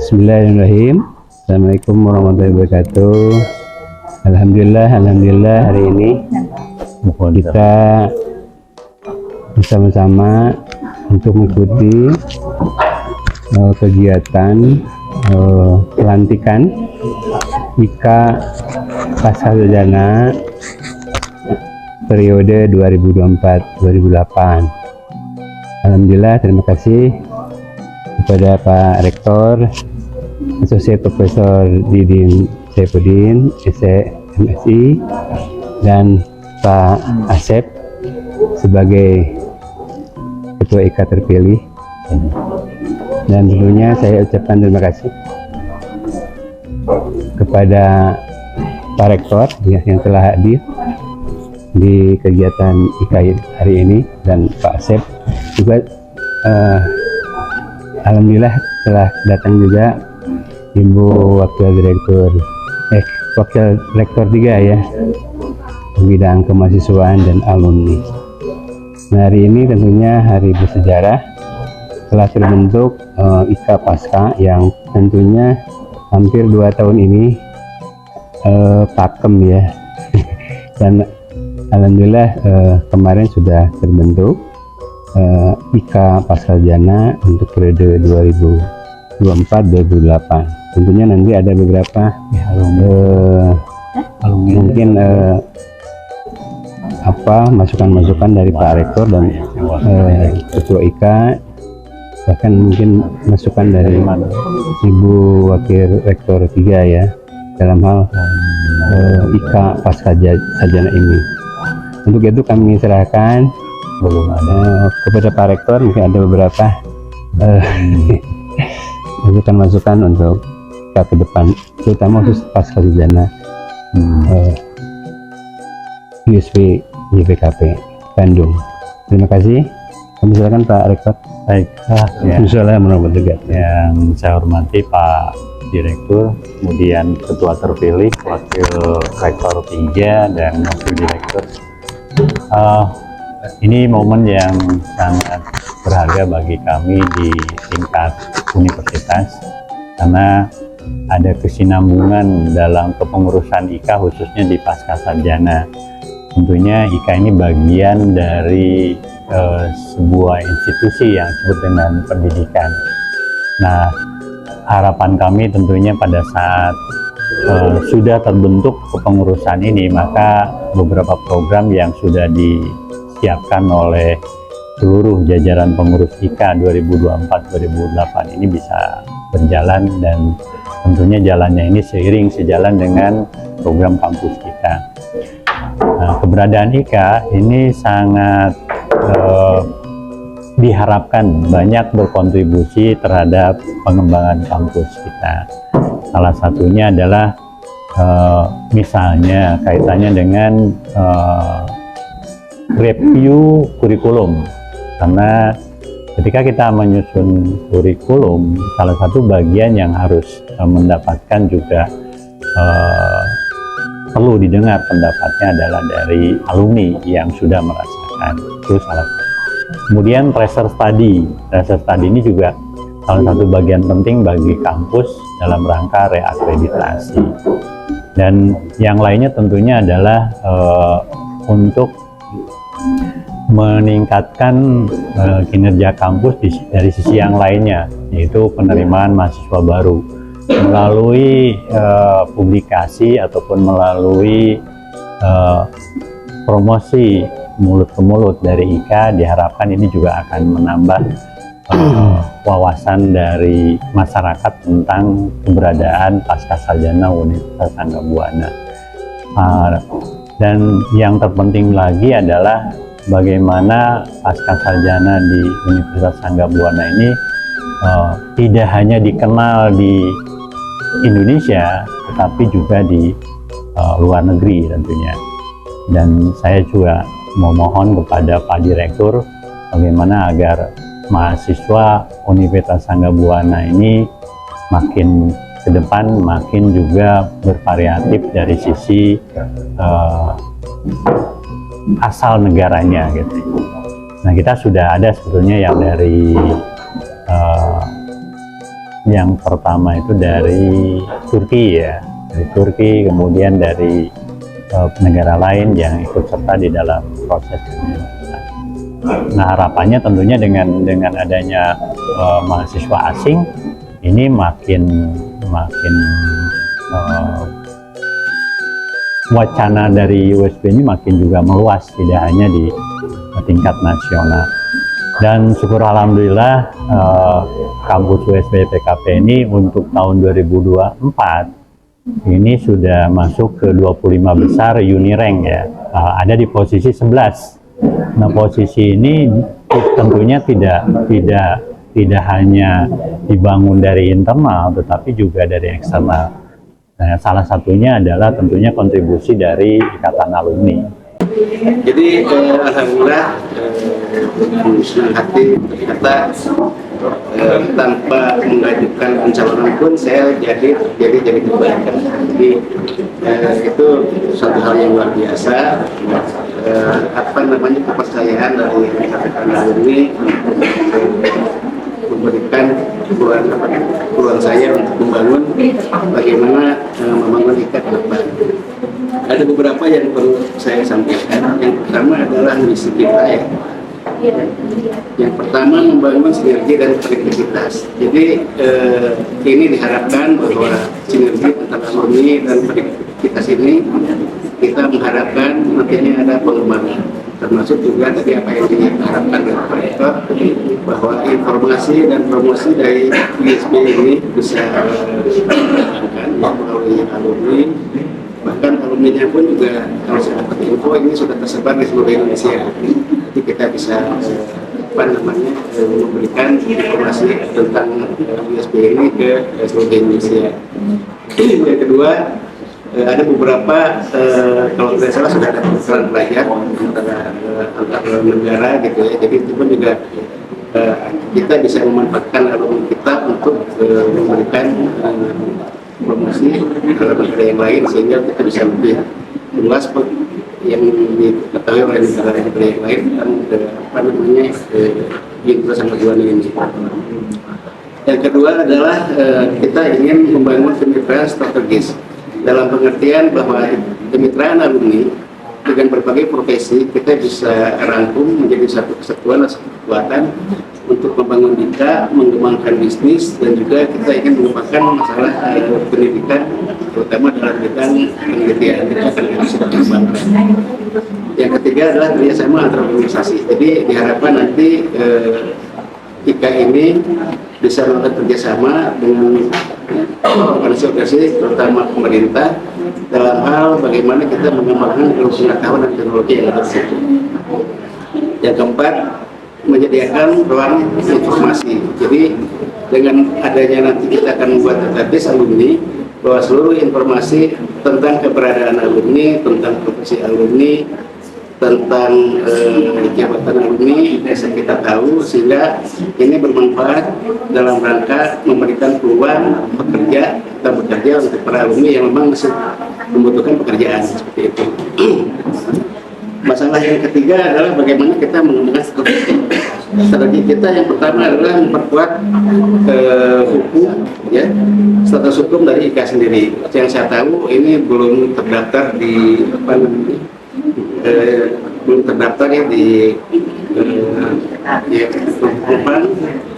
Bismillahirrahmanirrahim. Assalamualaikum warahmatullahi wabarakatuh. Alhamdulillah hari ini kita bersama-sama untuk mengikuti kegiatan pelantikan IKA Pascasarjana periode 2024-2028. Alhamdulillah, terima kasih kepada Pak Rektor, Asosiat Profesor Didin Saifuddin, MSI, dan Pak Asep sebagai Ketua IKA terpilih. Dan tentunya saya ucapkan terima kasih kepada Pak Rektor yang telah hadir di kegiatan IKA hari ini, dan Pak Asep juga alhamdulillah telah datang juga Ibu Wakil Rektor 3 ya, bidang kemahasiswaan dan alumni. Nah, hari ini tentunya hari bersejarah, telah terbentuk IKA Pasca yang tentunya hampir 2 tahun ini pakem ya. Dan alhamdulillah kemarin sudah terbentuk IKA Pascasarjana untuk periode 2024-2028. Tentunya nanti ada beberapa mungkin masukan-masukan dari Pak Rektor dan Ketua IKA, bahkan mungkin masukan dari Ibu Wakil Rektor 3 ya, dalam hal IKA Pascasarjana ini. Untuk itu kami serahkan kepada Pak Rektor, mungkin ada beberapa masukan untuk ke depan, terutama khusus Pascasarjana USP YPKP Bandung. Terima kasih. Kami silakan Pak Rektor. Baik, yang saya hormati Pak Direktur, kemudian Ketua terpilih, Wakil Rektor 3, dan Wakil Direktur. Ini momen yang sangat berharga bagi kami di tingkat universitas, karena ada kesinambungan dalam kepengurusan IKA khususnya di Pascasarjana. Tentunya IKA ini bagian dari sebuah institusi yang disebut dengan pendidikan. Nah, harapan kami tentunya pada saat sudah terbentuk kepengurusan ini, maka beberapa program yang sudah disiapkan oleh seluruh jajaran pengurus IKA 2024-2028 ini bisa berjalan, dan tentunya jalannya ini sejalan dengan program kampus kita. Nah, keberadaan IKA ini sangat diharapkan banyak berkontribusi terhadap pengembangan kampus kita. Salah satunya adalah misalnya kaitannya dengan review kurikulum, karena ketika kita menyusun kurikulum, salah satu bagian yang harus mendapatkan juga perlu didengar pendapatnya adalah dari alumni yang sudah merasakan. Itu salah satu. Kemudian tracer study ini juga salah satu bagian penting bagi kampus dalam rangka reakreditasi. Dan yang lainnya tentunya adalah untuk meningkatkan kinerja kampus dari sisi yang lainnya, yaitu penerimaan mahasiswa baru melalui publikasi ataupun melalui promosi mulut ke mulut dari IKA. Diharapkan ini juga akan menambah wawasan dari masyarakat tentang keberadaan Pascasarjana Universitas Sangga-Buana. Dan yang terpenting lagi adalah bagaimana Pascasarjana di Universitas Sangga-Buana ini tidak hanya dikenal di Indonesia, tetapi juga di luar negeri tentunya. Dan saya juga memohon kepada Pak Direktur bagaimana agar mahasiswa Universitas Sangga-Buana ini makin ke depan makin juga bervariatif dari sisi asal negaranya gitu. Nah, kita sudah ada sebetulnya yang dari Yang pertama itu dari Turki ya, dari Turki, kemudian dari negara lain yang ikut serta di dalam proses ini. Nah, harapannya tentunya dengan adanya mahasiswa asing ini makin wacana dari USB ini makin juga meluas, tidak hanya di tingkat nasional. Dan syukur alhamdulillah kampus USB PKP ini untuk tahun 2024 ini sudah masuk ke 25 besar Unirank ya, ada di posisi 11. Nah, posisi ini tentunya tidak hanya dibangun dari internal, tetapi juga dari eksternal. Nah, salah satunya adalah tentunya kontribusi dari Ikatan Alumni. Jadi alhamdulillah senang hati ternyata tanpa mengajukan pencalonan pun saya jadi kebaikan. Jadi itu suatu hal yang luar biasa. Kepercayaan dari rekan-rekan alumni memberikan peluang saya untuk membangun bagaimana membangun IKA ke depan. Ada beberapa yang perlu saya sampaikan. Yang pertama adalah misi kita ya. Yang pertama membangun sinergi dan konektivitas. Jadi ini diharapkan bahwa sinergi antara alumni dan konektivitas ini kita mengharapkan nantinya ada pengembangan. Termasuk juga tadi apa yang diharapkan oleh Pak Rektor bahwa informasi dan promosi dari USB ini bisa dikembangkan melalui alumni. Bahkan alumninya pun juga kalau saya dapat info ini sudah tersebar di seluruh Indonesia. Jadi kita bisa memberikan informasi tentang USB ini ke seluruh Indonesia. Yang kedua, ada beberapa kalau tidak salah sudah ada pertukaran pelajar antar negara gitu ya. Jadi itu pun juga kita bisa memanfaatkan alumni kita untuk memberikan promosi dalam negara yang lain sehingga kita bisa lebih luas yang diketahui oleh negara-negara yang lain dan Indonesia sama Juwana ini. Yang kedua adalah kita ingin membangun kemitraan strategis dalam pengertian bahwa kemitraan alumni dengan berbagai profesi kita bisa rangkum menjadi satu kesatuan atau kekuatan untuk membangun dika, mengembangkan bisnis, dan juga kita ingin mengembangkan masalah pendidikan, terutama dalam bidang penelitian kita akan sudah mengembangkan. Yang ketiga adalah kerjasama antar organisasi. Jadi diharapkan nanti IKA ini bisa melakukan kerjasama dengan organisasi terutama pemerintah dalam hal bagaimana kita mengembangkan ilmu pengetahuan dan teknologi yang ada di situ. Yang keempat, menyediakan ruang informasi. Jadi dengan adanya nanti kita akan membuat database alumni bahwa seluruh informasi tentang keberadaan alumni, tentang profesi alumni, tentang jabatan alumni bisa kita tahu sehingga ini bermanfaat dalam rangka memberikan peluang bekerja untuk para alumni yang memang masih membutuhkan pekerjaan seperti itu. Masalah yang ketiga adalah bagaimana kita mengembangkan strategi kita. Yang pertama adalah memperkuat hukum, ya, status hukum dari IKA sendiri. Yang saya tahu ini belum terdaftar di di Kupang.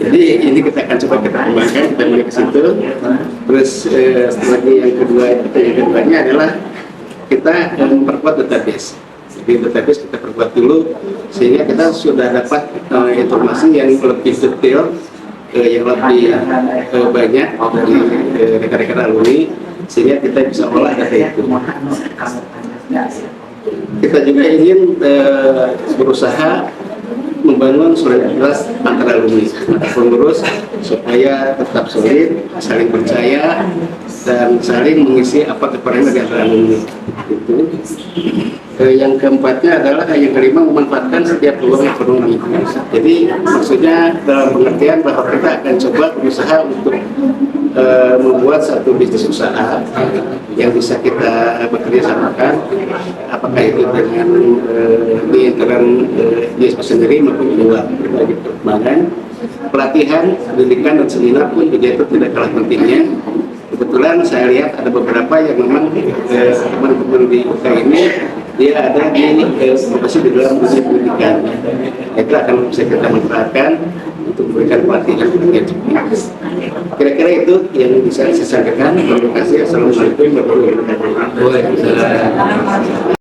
Jadi ini kita akan coba kita kembangkan, kita mulai ke situ. Terus strategi yang keduanya adalah kita memperkuat database. Jadi database kita perbuat dulu sehingga kita sudah dapat informasi yang lebih detail, yang lebih banyak dari rekan-rekan alumni sehingga kita bisa olah data itu. Kita juga ingin berusaha membangun solidaritas antara alumni, pengurus supaya tetap solid, saling percaya dan saling mengisi apa kekurangan di antara alumni. Itu. Yang keempatnya adalah yang kelima memanfaatkan setiap peluang ekonomi. Jadi maksudnya dalam pengertian bahwa kita akan coba berusaha untuk membuat satu bisnis usaha yang bisa kita bekerja samakan, apakah itu dengan di internal ISP sendiri maupun di luar berbagai perkembangan pelatihan, pendidikan dan seminar pun juga itu tidak kalah pentingnya. Kebetulan saya lihat ada beberapa yang memang teman-teman di UK ini dia ada di profesi di dalam dunia pendidikan. Itu akan bisa kita manfaatkan untuk memberikan pelatihan. Kira-kira itu yang bisa saya sampaikan. Terima kasih. Assalamualaikum warahmatullahi wabarakatuh.